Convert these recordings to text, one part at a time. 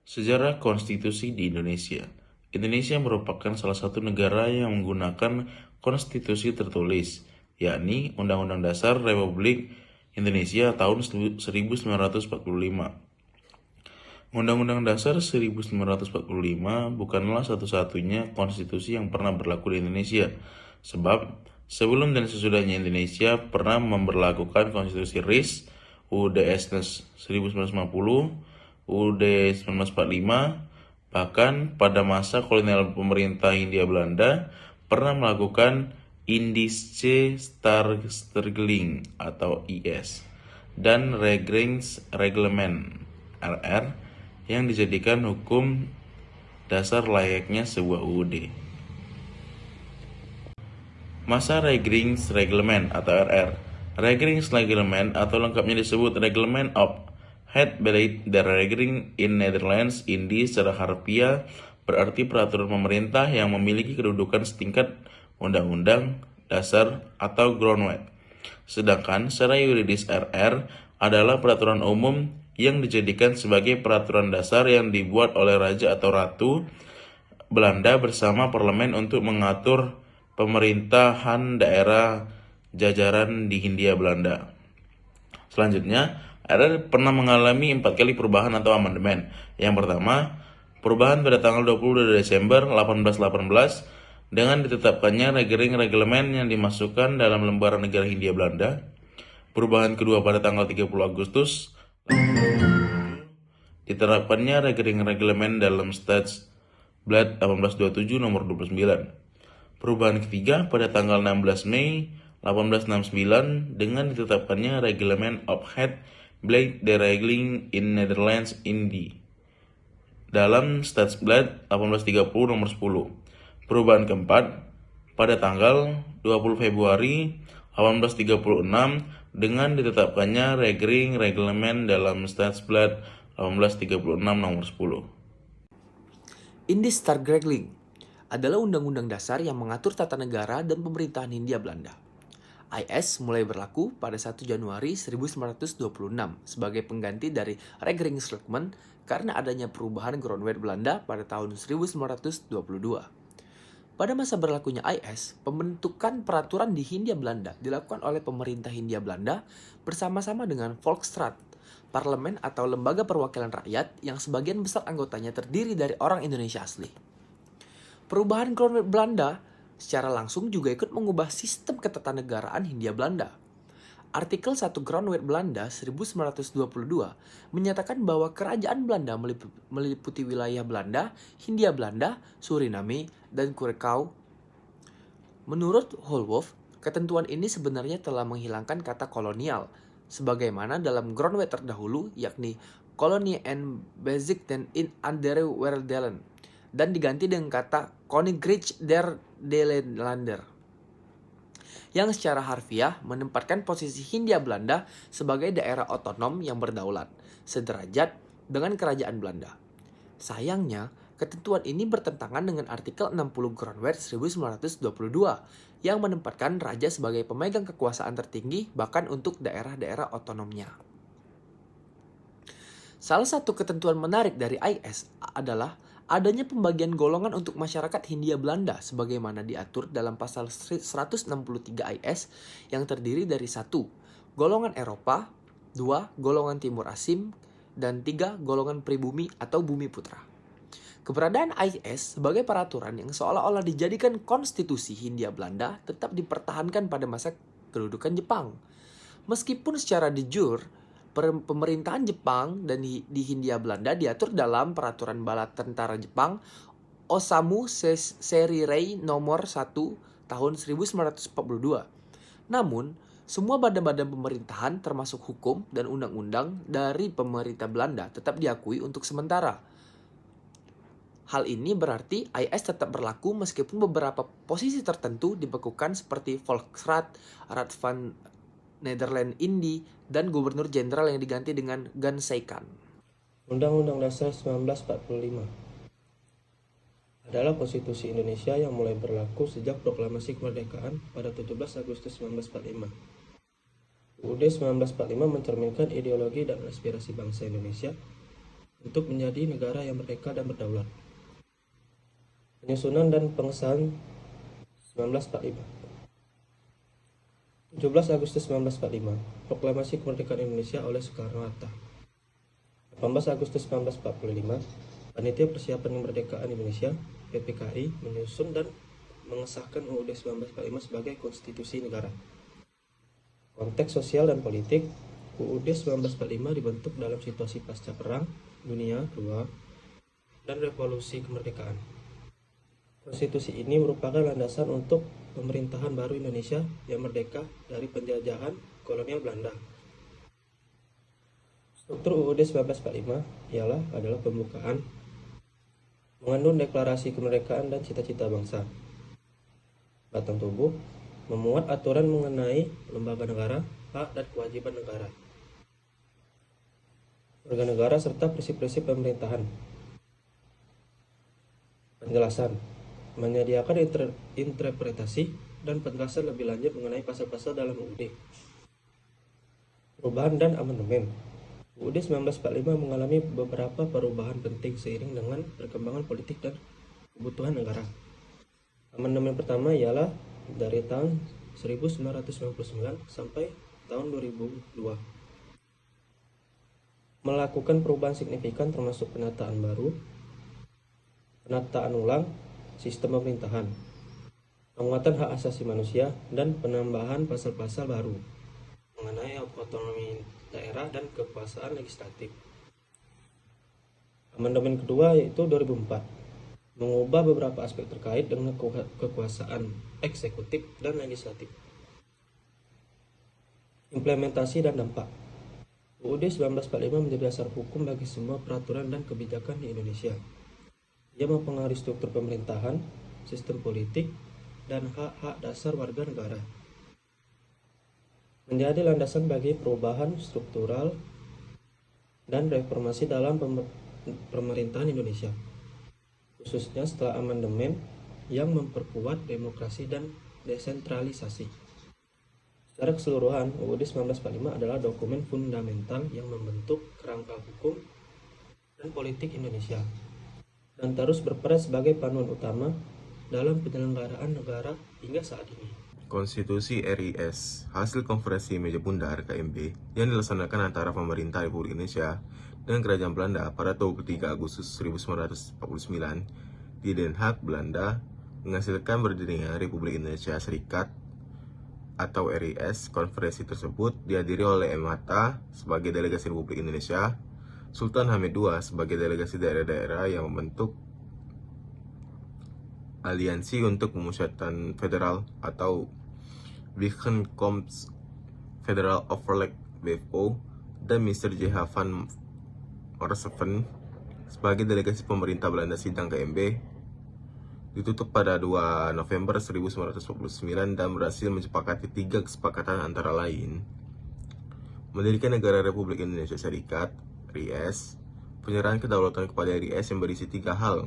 Sejarah konstitusi di Indonesia. Indonesia merupakan salah satu negara yang menggunakan konstitusi tertulis, yakni Undang-Undang Dasar Republik Indonesia tahun 1945. Undang-Undang Dasar 1945 bukanlah satu-satunya konstitusi yang pernah berlaku di Indonesia, sebab sebelum dan sesudahnya Indonesia pernah memberlakukan konstitusi RIS, UUD 1950, UUD 1945, bahkan pada masa kolonial pemerintah Hindia Belanda pernah melakukan Indische Staatregeling atau IS dan Regeringsreglement RR yang dijadikan hukum dasar layaknya sebuah UUD. Masa Regeringsreglement atau RR. Regeringsreglement atau lengkapnya disebut Reglement of Het Beleid der Regering in Netherlands Indie secara harfiah berarti peraturan pemerintah yang memiliki kedudukan setingkat undang-undang, dasar, atau grondwet. Sedangkan secara yuridis RR adalah peraturan umum yang dijadikan sebagai peraturan dasar yang dibuat oleh raja atau ratu Belanda bersama parlemen untuk mengatur pemerintahan daerah jajaran di Hindia Belanda. Selanjutnya, RR pernah mengalami 4 kali perubahan atau amandemen. Yang pertama, perubahan pada tanggal 22 Desember 1818 dengan ditetapkannya Regering-Reglement yang dimasukkan dalam lembaran negara Hindia Belanda. Perubahan kedua pada tanggal 30 Agustus diterapkannya Regering-Reglement dalam Stadsblad 1827 nomor 29. Perubahan ketiga pada tanggal 16 Mei 1869 dengan ditetapkannya Reglement of Het Beleid der Regering in Netherlands Indie dalam Stadsblad 1830 nomor 10. Perubahan keempat pada tanggal 20 Februari 1836 dengan ditetapkannya Regering Reglement dalam Stadsblad 1836 nomor 10. Indistarregling adalah undang-undang dasar yang mengatur tata negara dan pemerintahan Hindia Belanda. IS mulai berlaku pada 1 Januari 1926 sebagai pengganti dari Regeringsreglement karena adanya perubahan grondwet Belanda pada tahun 1922. Pada masa berlakunya IS, pembentukan peraturan di Hindia Belanda dilakukan oleh pemerintah Hindia Belanda bersama-sama dengan Volksraad, parlemen atau lembaga perwakilan rakyat yang sebagian besar anggotanya terdiri dari orang Indonesia asli. Perubahan grondwet Belanda secara langsung juga ikut mengubah sistem ketatanegaraan Hindia Belanda. Artikel 1 Grondwet Belanda 1922 menyatakan bahwa kerajaan Belanda meliputi wilayah Belanda, Hindia Belanda, Suriname, dan Curaçao. Menurut Holwolf, ketentuan ini sebenarnya telah menghilangkan kata kolonial, sebagaimana dalam Grondwet terdahulu yakni Kolonie en Bezigden in andere Werelddelen, dan diganti dengan kata Koninkrijk der Nederlander, yang secara harfiah menempatkan posisi Hindia Belanda sebagai daerah otonom yang berdaulat, sederajat dengan kerajaan Belanda. Sayangnya, ketentuan ini bertentangan dengan artikel 60 Grondwet 1922 yang menempatkan raja sebagai pemegang kekuasaan tertinggi bahkan untuk daerah-daerah otonomnya. Salah satu ketentuan menarik dari IS adalah adanya pembagian golongan untuk masyarakat Hindia Belanda sebagaimana diatur dalam pasal 163 IS yang terdiri dari 1. Golongan Eropa, 2. Golongan Timur Asim, dan 3. Golongan pribumi atau bumi putra. Keberadaan IS sebagai peraturan yang seolah-olah dijadikan konstitusi Hindia Belanda tetap dipertahankan pada masa kedudukan Jepang. Meskipun secara de jure pemerintahan Jepang dan di Hindia Belanda diatur dalam peraturan bala tentara Jepang Osamu Serirei nomor 1 tahun 1942. Namun, semua badan-badan pemerintahan termasuk hukum dan undang-undang dari pemerintah Belanda tetap diakui untuk sementara. Hal ini berarti IS tetap berlaku meskipun beberapa posisi tertentu dibekukan seperti Volksraad, Raad van Nederland Indie, dan Gubernur Jenderal yang diganti dengan Ganseikan. Undang-Undang Dasar 1945 adalah konstitusi Indonesia yang mulai berlaku sejak proklamasi kemerdekaan pada 17 Agustus 1945. UUD 1945 mencerminkan ideologi dan aspirasi bangsa Indonesia untuk menjadi negara yang merdeka dan berdaulat. Penyusunan dan pengesahan 1945. 17 Agustus 1945, Proklamasi Kemerdekaan Indonesia oleh Soekarno-Hatta. 18 Agustus 1945, Panitia Persiapan Kemerdekaan Indonesia (PPKI) menyusun dan mengesahkan UUD 1945 sebagai konstitusi negara. Konteks sosial dan politik, UUD 1945 dibentuk dalam situasi pasca Perang Dunia II dan Revolusi Kemerdekaan. Konstitusi ini merupakan landasan untuk pemerintahan baru Indonesia yang merdeka dari penjajahan kolonial Belanda. Struktur UUD 1945 adalah pembukaan, mengandung deklarasi kemerdekaan dan cita-cita bangsa. Batang tubuh, memuat aturan mengenai lembaga negara, hak dan kewajiban negara, warga negara serta prinsip-prinsip pemerintahan. Penjelasan, menyediakan interpretasi dan penjelasan lebih lanjut mengenai pasal-pasal dalam UUD. Perubahan dan amandemen. UUD 1945 mengalami beberapa perubahan penting seiring dengan perkembangan politik dan kebutuhan negara. Amandemen pertama ialah dari tahun 1999 sampai tahun 2002. Melakukan perubahan signifikan termasuk penataan baru, penataan ulang sistem pemerintahan, penguatan hak asasi manusia, dan penambahan pasal-pasal baru mengenai otonomi daerah dan kekuasaan legislatif. Amandemen kedua yaitu 2004, mengubah beberapa aspek terkait dengan kekuasaan eksekutif dan legislatif. Implementasi dan dampak. UUD 1945 menjadi dasar hukum bagi semua peraturan dan kebijakan di Indonesia. Ia mempengaruhi struktur pemerintahan, sistem politik, dan hak-hak dasar warga negara. Menjadi landasan bagi perubahan struktural dan reformasi dalam pemerintahan Indonesia, khususnya setelah amandemen yang memperkuat demokrasi dan desentralisasi. Secara keseluruhan, UUD 1945 adalah dokumen fundamental yang membentuk kerangka hukum dan politik Indonesia, dan terus berperan sebagai panduan utama dalam penyelenggaraan negara hingga saat ini. Konstitusi RIS, hasil konferensi meja bundar KMB yang dilaksanakan antara pemerintah Republik Indonesia dan Kerajaan Belanda pada 23 Agustus 1949 di Den Haag, Belanda, menghasilkan berdirinya Republik Indonesia Serikat atau RIS. Konferensi tersebut dihadiri oleh M. Hatta sebagai delegasi Republik Indonesia, Sultan Hamid II sebagai delegasi daerah-daerah yang membentuk Aliansi untuk Pemusatan Federal atau Bijeenkomst Federal Overleg BFO, dan Mr. J. van Oorschelven sebagai delegasi pemerintah Belanda. Sidang KMB ditutup pada 2 November 1949 dan berhasil menyepakati 3 kesepakatan, antara lain mendirikan negara Republik Indonesia Serikat RIS, penyerahan kedaulatan kepada RIS yang berisi 3 hal,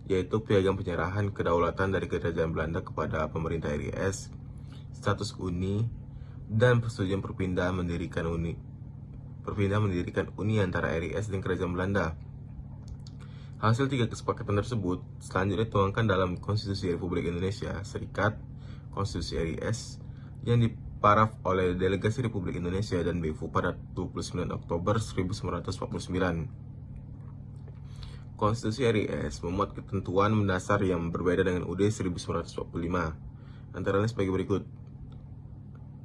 yaitu piagam penyerahan kedaulatan dari Kerajaan Belanda kepada pemerintah RIS, status uni, dan persetujuan perpindahan mendirikan uni antara RIS dan Kerajaan Belanda. Hasil 3 kesepakatan tersebut selanjutnya dituangkan dalam Konstitusi Republik Indonesia Serikat, Konstitusi RIS, yang diparaf oleh Delegasi Republik Indonesia dan BFO pada 29 Oktober 1949. Konstitusi RIS memuat ketentuan mendasar yang berbeda dengan UUD 1945, antara lain sebagai berikut.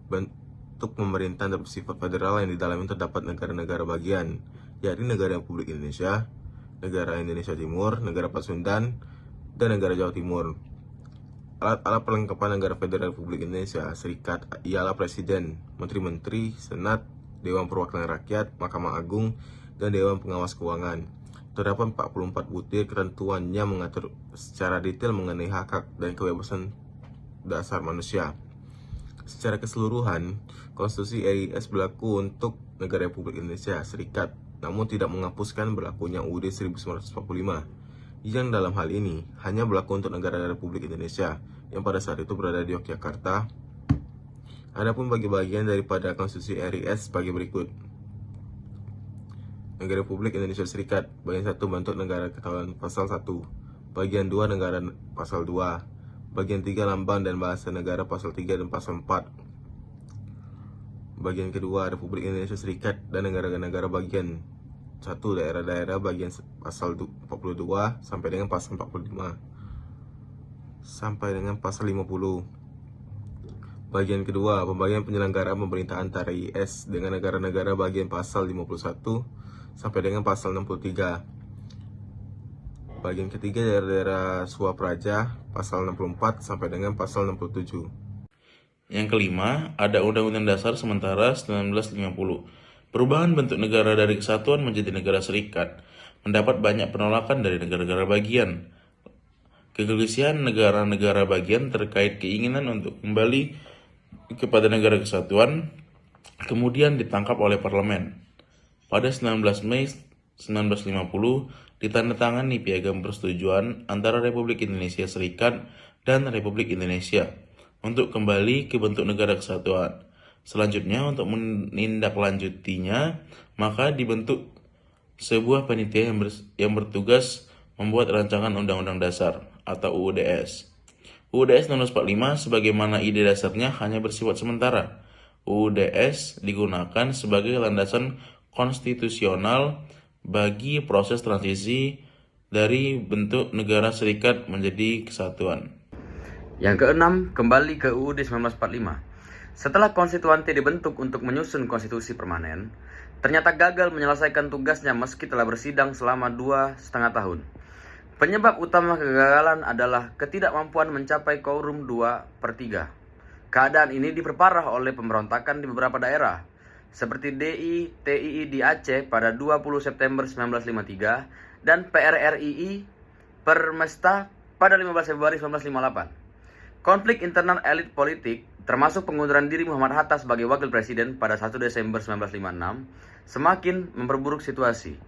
Bentuk pemerintahan bersifat federal yang di dalamnya terdapat negara-negara bagian, yakni Negara Republik Indonesia, Negara Indonesia Timur, Negara Pasundan, dan Negara Jawa Timur. Alat-alat perlengkapan negara federal Republik Indonesia Serikat ialah Presiden, Menteri-Menteri, Senat, Dewan Perwakilan Rakyat, Mahkamah Agung, dan Dewan Pengawas Keuangan. Terdapat 44 butir ketentuan yang mengatur secara detail mengenai hak-hak dan kebebasan dasar manusia. Secara keseluruhan, Konstitusi RIS berlaku untuk negara Republik Indonesia Serikat, namun tidak menghapuskan berlakunya UUD 1945, yang dalam hal ini hanya berlaku untuk negara Republik Indonesia yang pada saat itu berada di Yogyakarta. Adapun bagi bagian daripada Konstitusi RIS sebagai berikut. Negara Republik Indonesia Serikat. Bagian 1 bentuk negara kesatuan pasal 1. Bagian 2 negara pasal 2. Bagian 3 lambang dan bahasa negara pasal 3 dan pasal 4. Bagian kedua Republik Indonesia Serikat dan negara-negara bagian 1 daerah-daerah bagian pasal 42 sampai dengan pasal 45 sampai dengan pasal 50. Bagian kedua, pembagian penyelenggaraan pemerintahan antara IS dengan negara-negara bagian pasal 51 sampai dengan pasal 63. Bagian ketiga, daerah-daerah suap raja pasal 64 sampai dengan pasal 67. Yang kelima, ada Undang-Undang Dasar Sementara 1950. Perubahan bentuk negara dari kesatuan menjadi negara serikat mendapat banyak penolakan dari negara-negara bagian. Kegelisahan negara-negara bagian terkait keinginan untuk kembali kepada negara kesatuan kemudian ditangkap oleh parlemen. Pada 19 Mei 1950 ditandatangani Piagam Persetujuan antara Republik Indonesia Serikat dan Republik Indonesia untuk kembali ke bentuk negara kesatuan. Selanjutnya, untuk menindaklanjutinya, maka dibentuk sebuah panitia yang bertugas membuat rancangan Undang-Undang Dasar atau UUDS. UUDS 1945 sebagaimana ide dasarnya hanya bersifat sementara. UUDS digunakan sebagai landasan konstitusional bagi proses transisi dari bentuk negara serikat menjadi kesatuan. Yang keenam, kembali ke UUD 1945. Setelah konstituante dibentuk untuk menyusun konstitusi permanen, ternyata gagal menyelesaikan tugasnya meski telah bersidang selama 2,5 tahun. Penyebab utama kegagalan adalah ketidakmampuan mencapai quorum 2/3. Keadaan ini diperparah oleh pemberontakan di beberapa daerah, seperti DI-TII di Aceh pada 20 September 1953 dan PRRII Permesta pada 15 Februari 1958. Konflik internal elit politik, termasuk pengunduran diri Muhammad Hatta sebagai wakil presiden pada 1 Desember 1956, semakin memperburuk situasi.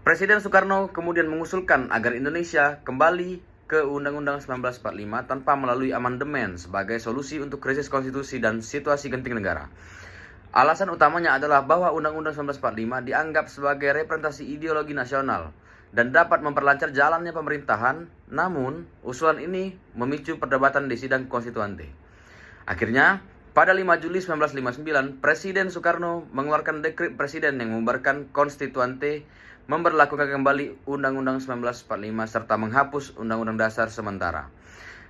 Presiden Soekarno kemudian mengusulkan agar Indonesia kembali ke Undang-Undang 1945 tanpa melalui amandemen sebagai solusi untuk krisis konstitusi dan situasi genting negara. Alasan utamanya adalah bahwa Undang-Undang 1945 dianggap sebagai representasi ideologi nasional dan dapat memperlancar jalannya pemerintahan, namun usulan ini memicu perdebatan di sidang konstituante. Akhirnya, pada 5 Juli 1959, Presiden Soekarno mengeluarkan dekret presiden yang membubarkan konstituante, memberlakukan kembali Undang-Undang 1945 serta menghapus Undang-Undang Dasar sementara.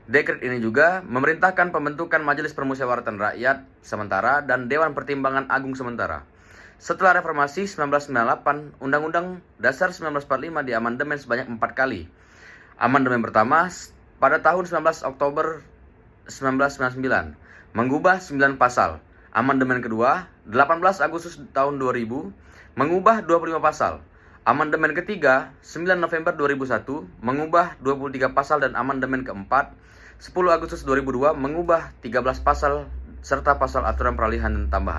Dekret ini juga memerintahkan pembentukan Majelis Permusyawaratan Rakyat sementara dan Dewan Pertimbangan Agung sementara. Setelah reformasi 1998, Undang-Undang Dasar 1945 diamandemen sebanyak 4 kali. Amandemen pertama pada tahun 19 Oktober 1999 mengubah 9 pasal. Amandemen kedua 18 Agustus tahun 2000 mengubah 25 pasal. Amandemen ketiga 9 November 2001 mengubah 23 pasal dan amandemen keempat 10 Agustus 2002 mengubah 13 pasal serta pasal aturan peralihan dan tambahan.